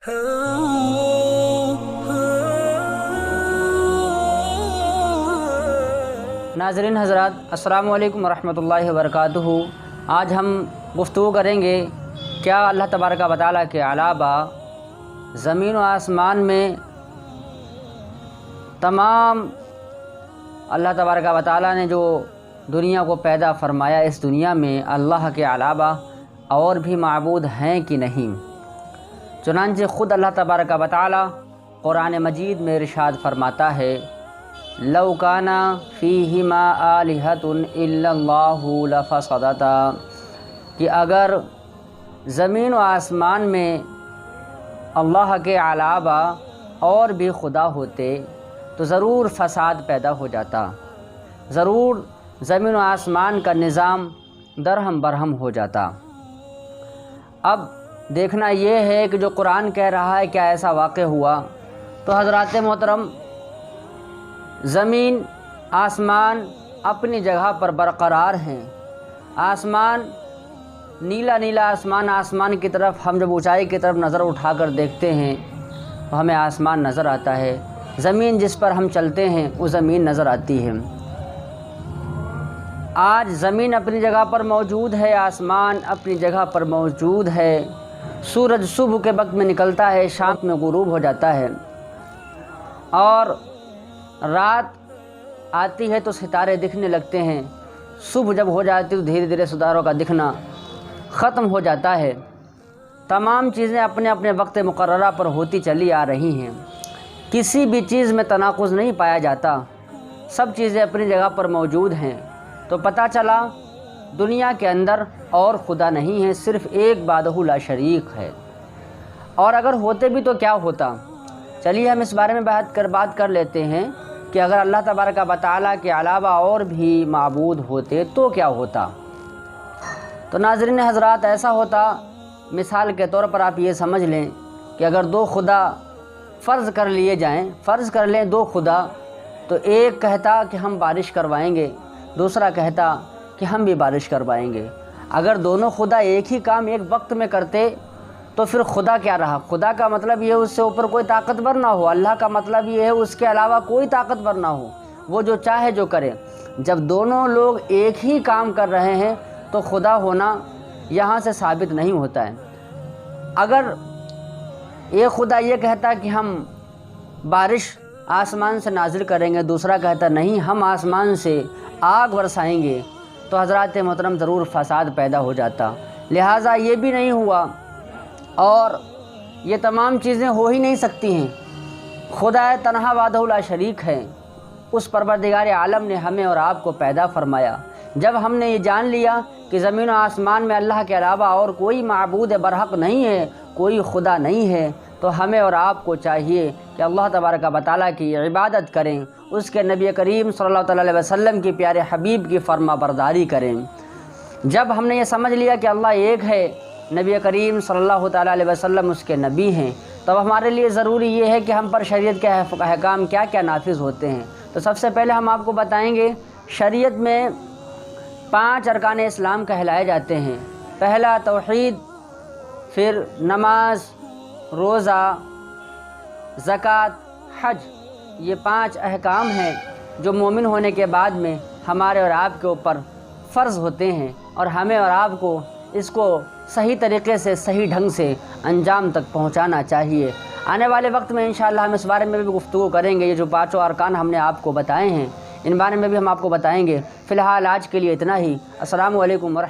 नाज़रीन हज़रात, अस्सलाम वालेकुम वरहमतुल्लाहि वबरकातुहू। आज हम गुफ्तगू करेंगे क्या अल्लाह तबारक व तआला के अलावा ज़मीन व आसमान में तमाम अल्लाह तबारक व तआला ने जो दुनिया को पैदा फरमाया, इस दुनिया में अल्लाह के अलावा और भी माबूद हैं कि नहीं। चुनांचे ख़ुद अल्लाह तबारक व तआला कुरान मजीद में इरशाद फरमाता है, लौ काना फ़ीहिमा आलिहतुन इल्लल्लाहु लफ़सदता, कि अगर ज़मीन व आसमान में अल्लाह के अलावा और भी खुदा होते तो ज़रूर फ़साद पैदा हो जाता, ज़रूर ज़मीन व आसमान का निज़ाम दरहम बरहम हो जाता। अब देखना ये है कि जो कुरान कह रहा है क्या ऐसा वाक़ हुआ। तो हज़रात मोहतरम, ज़मीन आसमान अपनी जगह पर बरक़रार हैं। आसमान नीला नीला आसमान, आसमान की तरफ हम जब ऊंचाई की तरफ नज़र उठाकर देखते हैं तो हमें आसमान नज़र आता है। ज़मीन जिस पर हम चलते हैं वो ज़मीन नज़र आती है। आज ज़मीन अपनी जगह पर मौजूद है, आसमान अपनी जगह पर मौजूद है। सूरज सुबह के वक्त में निकलता है, शाम में गुरूब हो जाता है, और रात आती है तो सितारे दिखने लगते हैं। सुबह जब हो जाती है तो धीरे धीरे सितारों का दिखना ख़त्म हो जाता है। तमाम चीज़ें अपने अपने वक्त मुकर्ररा पर होती चली आ रही हैं। किसी भी चीज़ में तनाक़ुज़ नहीं पाया जाता, सब चीज़ें अपनी जगह पर मौजूद हैं। तो पता चला दुनिया के अंदर और खुदा नहीं है, सिर्फ़ एक वाहदहू ला शरीक है। और अगर होते भी तो क्या होता। चलिए हम इस बारे में बात कर लेते हैं कि अगर अल्लाह तबारक व तआला के अलावा और भी माबूद होते तो क्या होता। तो नाज़रीन हज़रात, ऐसा होता, मिसाल के तौर पर आप ये समझ लें कि अगर दो खुदा फ़र्ज़ कर लिए जाएं, फ़र्ज़ कर लें दो खुदा, तो एक कहता कि हम बारिश करवाएंगे, दूसरा कहता कि हम भी बारिश करवाएंगे। अगर दोनों खुदा एक ही काम एक वक्त में करते तो फिर खुदा क्या रहा। खुदा का मतलब ये है उससे ऊपर कोई ताकतवर ना हो। अल्लाह का मतलब ये है उसके अलावा कोई ताकतवर ना हो, वो जो चाहे जो करे। जब दोनों लोग एक ही काम कर रहे हैं तो खुदा होना यहाँ से साबित नहीं होता है। अगर एक खुदा ये कहता कि हम बारिश आसमान से नाजिल करेंगे, दूसरा कहता नहीं हम आसमान से आग बरसाएंगे, तो हज़रात मोहतरम ज़रूर फ़साद पैदा हो जाता। लिहाजा ये भी नहीं हुआ और ये तमाम चीज़ें हो ही नहीं सकती हैं। खुदा तन्हा वाहदहू ला शरीक है। उस परवरदिगार आलम ने हमें और आपको पैदा फरमाया। जब हमने ये जान लिया कि ज़मीन व आसमान में अल्लाह के अलावा और कोई माबूद बरहक़ नहीं है, कोई खुदा नहीं है, तो हमें और आपको चाहिए कि अल्लाह तबारक व तआला की इबादत करें, उसके नबी करीम सल्लल्लाहु अलैहि वसल्लम की प्यारे हबीब की फर्मा बरदारी करें। जब हमने ये समझ लिया कि अल्लाह एक है, नबी करीम सल्लल्लाहु अलैहि वसल्लम उसके नबी हैं, तब हमारे लिए ज़रूरी ये है कि हम पर शरीयत के अहकाम क्या क्या नाफिज़ होते हैं। तो सबसे पहले हम आपको बताएंगे शरीयत में 5 अरकान इस्लाम कहलाए जाते हैं। पहला तौहीद, फिर नमाज, रोज़ा, ज़कात, हज। ये 5 अहकाम हैं जो मोमिन होने के बाद में हमारे और आपके ऊपर फ़र्ज़ होते हैं, और हमें और आपको इसको सही तरीक़े से, सही ढंग से अंजाम तक पहुंचाना चाहिए। आने वाले वक्त में इंशाअल्लाह हम इस बारे में भी गुफ्तगू करेंगे। ये जो 5 अरकान हमने आपको बताए हैं, इन बारे में भी हम आपको बताएंगे। फ़िलहाल आज के लिए इतना ही। अस्सलामु अलैकुम वरहमतुल्लाह।